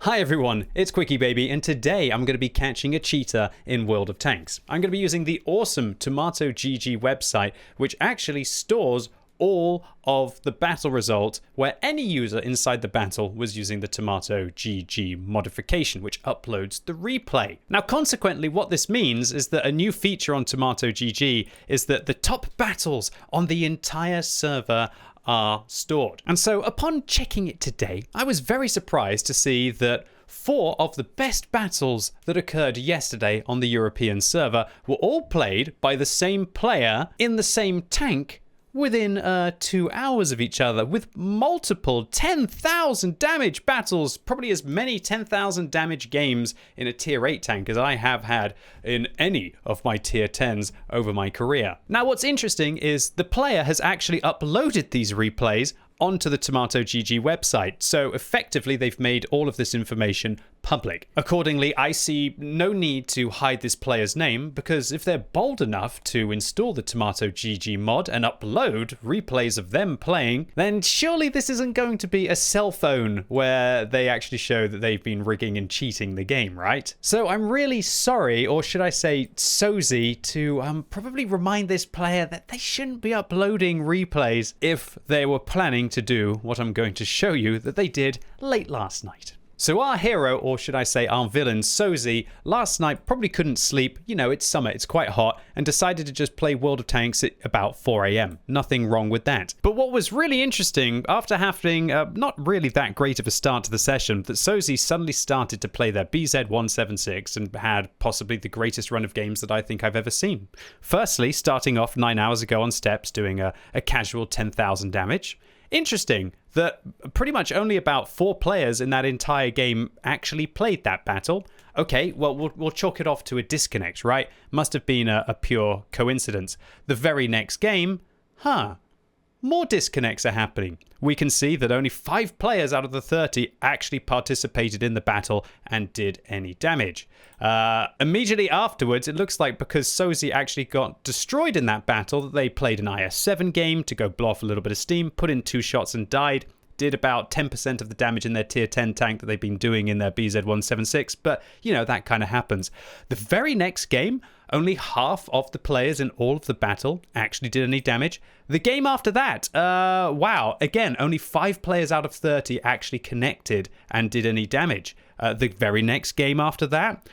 Hi everyone, it's QuickyBaby, and today I'm going to be catching a cheater in World of Tanks. I'm going to be using the awesome Tomato GG website, which actually stores all of the battle result where any user inside the battle was using the Tomato GG modification, which uploads the replay. Now, consequently, what this means is that a new feature on Tomato GG is that the top battles on the entire server are stored. And so upon checking it today, I was very surprised to see that 4 of the best battles that occurred yesterday on the European server were all played by the same player in the same tank within 2 hours of each other, with multiple 10,000 damage battles, probably as many 10,000 damage games in a tier 8 tank as I have had in any of my tier 10s over my career. Now, what's interesting is the player has actually uploaded these replays onto the Tomato GG website, so effectively they've made all of this information public. Accordingly, I see no need to hide this player's name, because if they're bold enough to install the Tomato GG mod and upload replays of them playing, then surely this isn't going to be a cell phone where they actually show that they've been rigging and cheating the game, right? So I'm really sorry, or should I say sozy, to probably remind this player that they shouldn't be uploading replays if they were planning to do what I'm going to show you that they did late last night. So our hero, or should I say our villain, Sozy, last night probably couldn't sleep. You know, it's summer, it's quite hot, and decided to just play World of Tanks at about 4 a.m. Nothing wrong with that. But what was really interesting, after having not really that great of a start to the session, that Sozy suddenly started to play their BZ176 and had possibly the greatest run of games that I think I've ever seen. Firstly, starting off 9 hours ago on steps, doing a casual 10,000 damage. Interesting that pretty much only about 4 players in that entire game actually played that battle. Okay, well, we'll chalk it off to a disconnect, right? Must have been a pure coincidence. The very next game, more disconnects are happening. We can see that only 5 players out of the 30 actually participated in the battle and did any damage. Immediately afterwards, it looks like because Sozy actually got destroyed in that battle, that they played an IS-7 game to go blow off a little bit of steam, put in 2 shots and died. Did about 10% of the damage in their tier 10 tank that they've been doing in their BZ176, but you know, that kind of happens. The very next game, only half of the players in all of the battle actually did any damage. The game after that, wow, again, only 5 players out of 30 actually connected and did any damage. The very next game after that,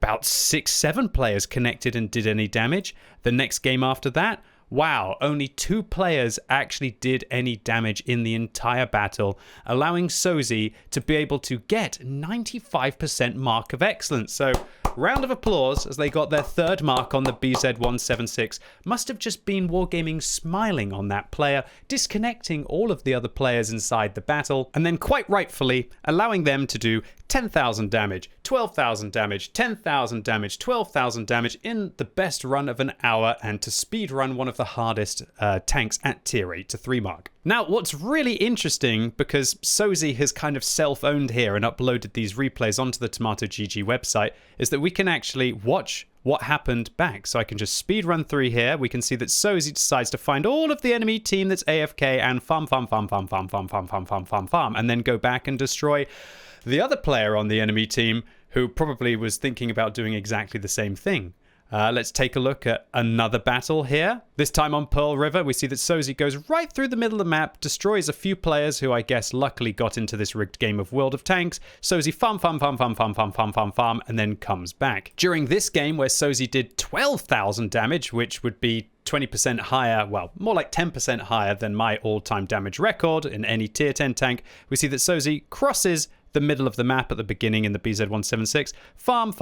about 6-7 players connected and did any damage. The next game after that, wow, only 2 players actually did any damage in the entire battle, allowing Sozy to be able to get 95% mark of excellence. So, round of applause as they got their 3rd mark on the BZ176. Must have just been Wargaming smiling on that player, disconnecting all of the other players inside the battle, and then quite rightfully allowing them to do 10,000 damage, 12,000 damage, 10,000 damage, 12,000 damage in the best run of an hour, and to speed run one of the hardest tanks at tier 8 to 3 mark. Now, what's really interesting, because Sozy has kind of self-owned here and uploaded these replays onto the Tomato GG website, is that we can actually watch what happened back. So I can just speed run through here. We can see that Sozy decides to find all of the enemy team that's AFK and farm, and then go back and destroy the other player on the enemy team who probably was thinking about doing exactly the same thing. Let's take a look at another battle here. This time on Pearl River, we see that Sozy goes right through the middle of the map, destroys a few players who I guess luckily got into this rigged game of World of Tanks. Sozy farm, and then comes back. During this game, where Sozy did 12,000 damage, which would be 20% higher, well, more like 10% higher than my all-time damage record in any tier 10 tank, we see that Sozy crosses the middle of the map at the beginning in the BZ176, farm,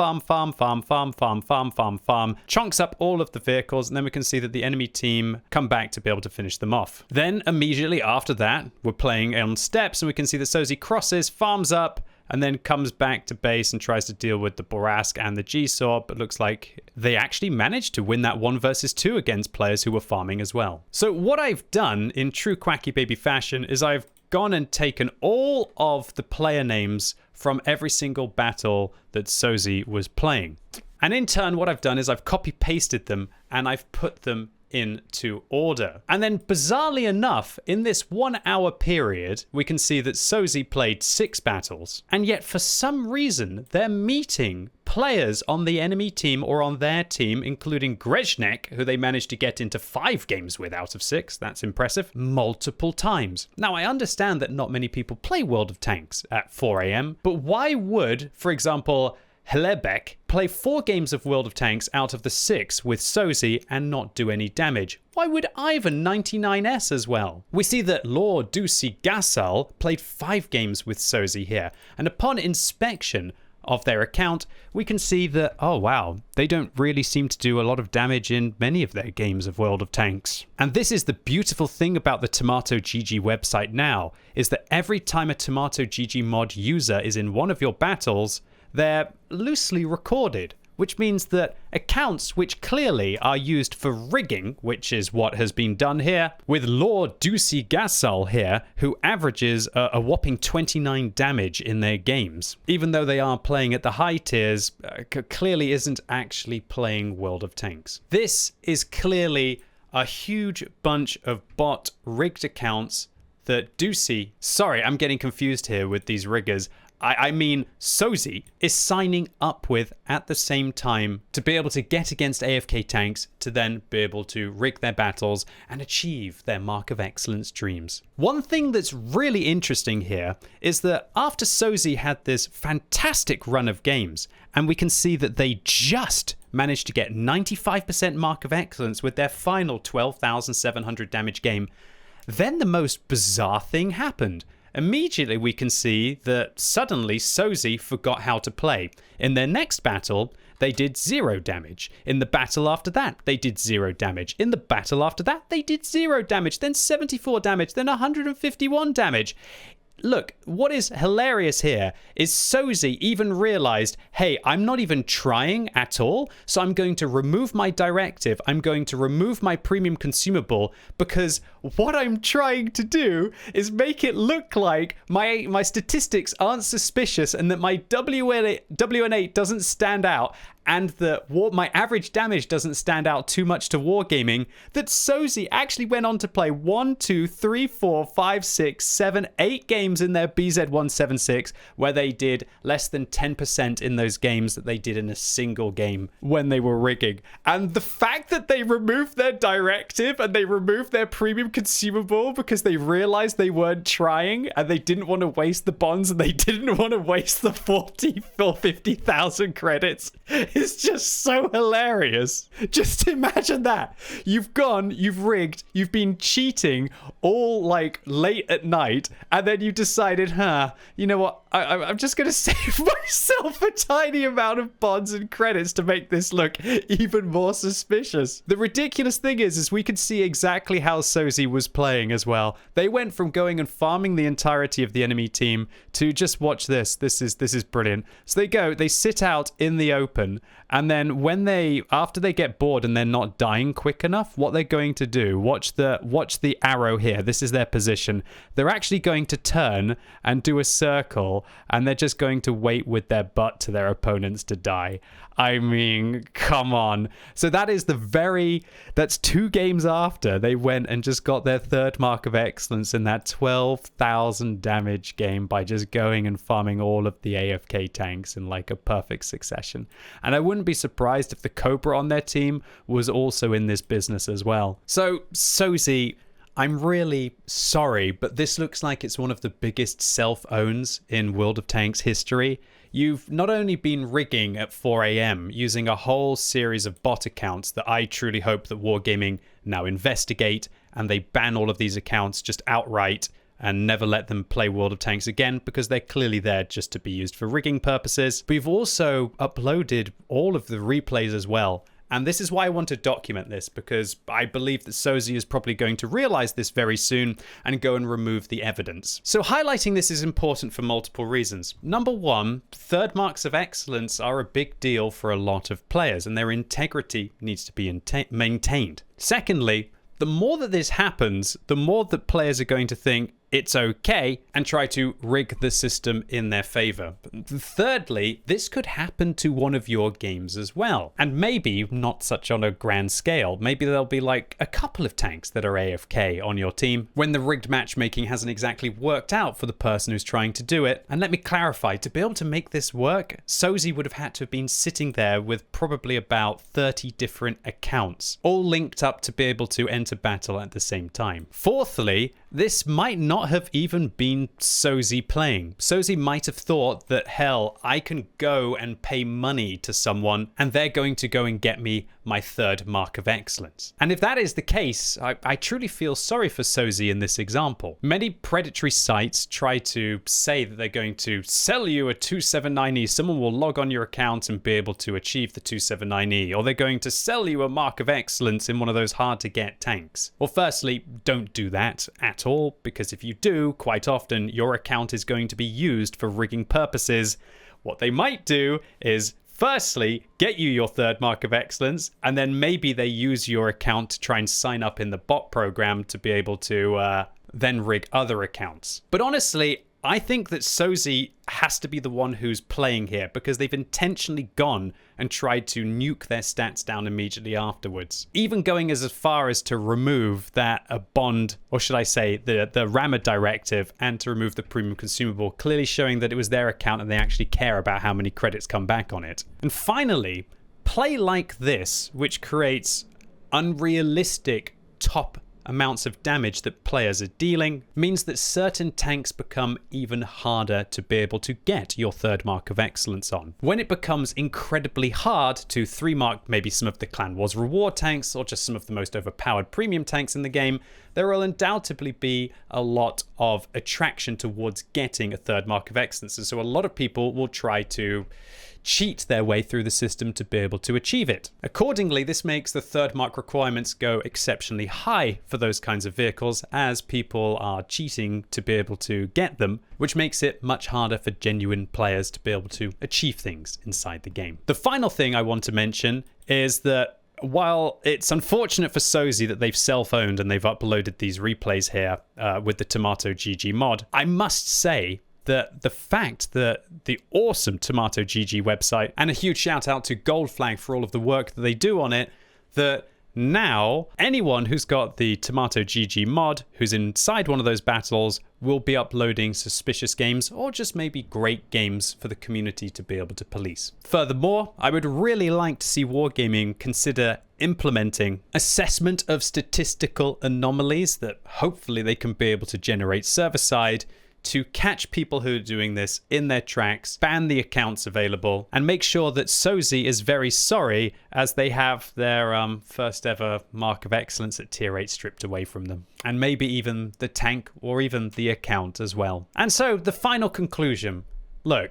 chunks up all of the vehicles, and then we can see that the enemy team come back to be able to finish them off. Then immediately after that, we're playing on steps, and we can see that Sozy crosses, farms up, and then comes back to base and tries to deal with the Borask and the G-Saw, but looks like they actually managed to win that 1 versus 2 against players who were farming as well. So what I've done in true QuickyBaby fashion is I've gone and taken all of the player names from every single battle that Sozy was playing. And in turn, what I've done is I've copy-pasted them and I've put them into order. And then bizarrely enough, in this 1 hour period, we can see that Sozi played 6 battles. And yet for some reason, they're meeting players on the enemy team or on their team, including Grezhnek, who they managed to get into 5 games with out of 6. That's impressive. Multiple times. Now, I understand that not many people play World of Tanks at 4 a.m., but why would, for example, Helebek play 4 games of World of Tanks out of the 6 with Sozi and not do any damage? Why would Ivan 99S as well? We see that Lord Dusi Gasal played 5 games with Sozi here, and upon inspection of their account, we can see that, oh wow, they don't really seem to do a lot of damage in many of their games of World of Tanks. And this is the beautiful thing about the Tomato GG website now, is that every time a Tomato GG mod user is in one of your battles, they're loosely recorded, which means that accounts which clearly are used for rigging, which is what has been done here, with Lord Dusi Gasal here, who averages a whopping 29 damage in their games, even though they are playing at the high tiers, clearly isn't actually playing World of Tanks. This is clearly a huge bunch of bot rigged accounts that Dusi, sorry, I'm getting confused here with these riggers, I mean, Sozi is signing up with at the same time to be able to get against AFK tanks to then be able to rig their battles and achieve their Mark of Excellence dreams. One thing that's really interesting here is that after Sozi had this fantastic run of games, and we can see that they just managed to get 95% Mark of Excellence with their final 12,700 damage game, then the most bizarre thing happened. Immediately we can see that suddenly Sozi forgot how to play. In their next battle, they did 0 damage. In the battle after that, they did 0 damage. In the battle after that, they did 0 damage, then 74 damage, then 151 damage. Look, what is hilarious here is Sozi even realized, hey, I'm not even trying at all, so I'm going to remove my directive, I'm going to remove my premium consumable, because what I'm trying to do is make it look like my statistics aren't suspicious and that my WN8 doesn't stand out, and that my average damage doesn't stand out too much to Wargaming, that Sozi actually went on to play 1, 2, 3, 4, 5, 6, 7, 8 games in their BZ176, where they did less than 10% in those games that they did in a single game when they were rigging. And the fact that they removed their directive and they removed their premium consumable because they realized they weren't trying and they didn't want to waste the bonds and they didn't want to waste the 40 or 50,000 credits. It's just so hilarious. Just imagine that. You've gone, you've rigged, you've been cheating all like late at night, and then you decided, you know what, I'm just going to save myself a tiny amount of bonds and credits to make this look even more suspicious. The ridiculous thing is we can see exactly how Sozi was playing as well. They went from going and farming the entirety of the enemy team to just watch this. This is brilliant. So they sit out in the open, and then after they get bored and they're not dying quick enough, what they're going to do, watch the arrow here. This is their position. They're actually going to turn and do a circle, and they're just going to wait with their butt to their opponents to die. I mean, come on. So that's 2 games after they went and just got their 3rd Mark of Excellence in that 12,000 damage game by just going and farming all of the AFK tanks in like a perfect succession. And I wouldn't be surprised if the Cobra on their team was also in this business as well. So Sozi, I'm really sorry, but this looks like it's one of the biggest self-owns in World of Tanks history. You've not only been rigging at 4 a.m. using a whole series of bot accounts that I truly hope that Wargaming now investigate and they ban all of these accounts just outright and never let them play World of Tanks again, because they're clearly there just to be used for rigging purposes. But you've also uploaded all of the replays as well. And this is why I want to document this, because I believe that Sozi is probably going to realize this very soon and go and remove the evidence. So highlighting this is important for multiple reasons. Number one, 3rd Marks of Excellence are a big deal for a lot of players, and their integrity needs to be maintained. Secondly, the more that this happens, the more that players are going to think, it's okay and try to rig the system in their favor. Thirdly, this could happen to one of your games as well. And maybe not such on a grand scale. Maybe there'll be like a couple of tanks that are AFK on your team when the rigged matchmaking hasn't exactly worked out for the person who's trying to do it. And let me clarify, to be able to make this work, Sozi would have had to have been sitting there with probably about 30 different accounts, all linked up to be able to enter battle at the same time. Fourthly, this might not have even been Sozi playing. Sozi might have thought that, hell, I can go and pay money to someone and they're going to go and get me my third mark of excellence. And if that is the case, I truly feel sorry for Sozi in this example. Many predatory sites try to say that they're going to sell you a 279E. Someone will log on your account and be able to achieve the 279E, or they're going to sell you a mark of excellence in one of those hard to get tanks. Well, firstly, don't do that at all, because if you do, quite often your account is going to be used for rigging purposes. What they might do is firstly, get you your third mark of excellence, and then maybe they use your account to try and sign up in the bot program to be able to then rig other accounts. But honestly, I think that Sozi has to be the one who's playing here, because they've intentionally gone and tried to nuke their stats down immediately afterwards. Even going as far as to remove that bond, or should I say the rammer directive, and to remove the premium consumable, clearly showing that it was their account and they actually care about how many credits come back on it. And finally, play like this, which creates unrealistic top amounts of damage that players are dealing, means that certain tanks become even harder to be able to get your third mark of excellence on. When it becomes incredibly hard to 3-mark maybe some of the Clan Wars reward tanks, or just some of the most overpowered premium tanks in the game, there will undoubtedly be a lot of attraction towards getting a third mark of excellence. And so a lot of people will try to cheat their way through the system to be able to achieve it. Accordingly, this makes the third mark requirements go exceptionally high for those kinds of vehicles, as people are cheating to be able to get them, which makes it much harder for genuine players to be able to achieve things inside the game. The final thing I want to mention is that while it's unfortunate for Sozi that they've self-owned and they've uploaded these replays here with the Tomato GG mod, I must say that the fact that the awesome Tomato GG website, and a huge shout out to Gold Flag for all of the work that they do on it, that now anyone who's got the Tomato GG mod, who's inside one of those battles, will be uploading suspicious games, or just maybe great games for the community to be able to police. Furthermore, I would really like to see Wargaming consider implementing assessment of statistical anomalies that hopefully they can be able to generate server-side to catch people who are doing this in their tracks, ban the accounts available, and make sure that Sozi is very sorry as they have their first ever mark of excellence at tier 8 stripped away from them. And maybe even the tank or even the account as well. And so the final conclusion, look,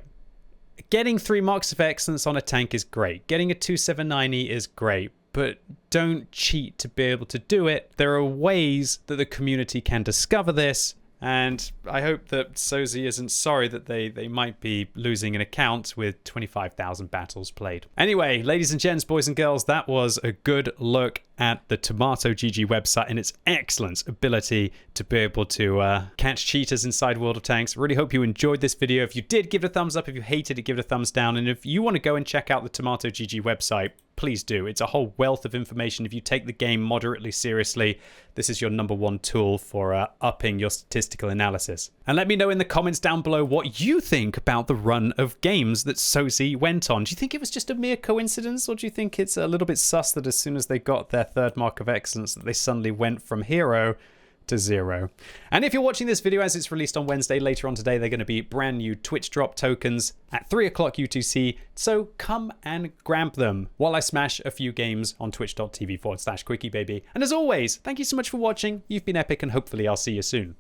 getting 3 marks of excellence on a tank is great. Getting a 279E is great. But don't cheat to be able to do it. There are ways that the community can discover this. And I hope that Sozi isn't sorry that they might be losing an account with 25,000 battles played. Anyway, ladies and gents, boys and girls, that was a good look at the Tomato GG website and its excellent ability to be able to catch cheaters inside World of Tanks. Really hope you enjoyed this video. If you did, give it a thumbs up. If you hated it, give it a thumbs down. And if you want to go and check out the Tomato GG website, please do. It's a whole wealth of information. If you take the game moderately seriously, this is your #1 tool for upping your statistical analysis. And let me know in the comments down below what you think about the run of games that Sozi went on. Do you think it was just a mere coincidence, or do you think it's a little bit sus that as soon as they got their third mark of excellence that they suddenly went from hero to 0? And if you're watching this video as it's released on Wednesday, later on today, they're going to be brand new Twitch drop tokens at 3 o'clock UTC. So come and grab them while I smash a few games on twitch.tv/QuickyBaby. And as always, thank you so much for watching. You've been epic, and hopefully I'll see you soon.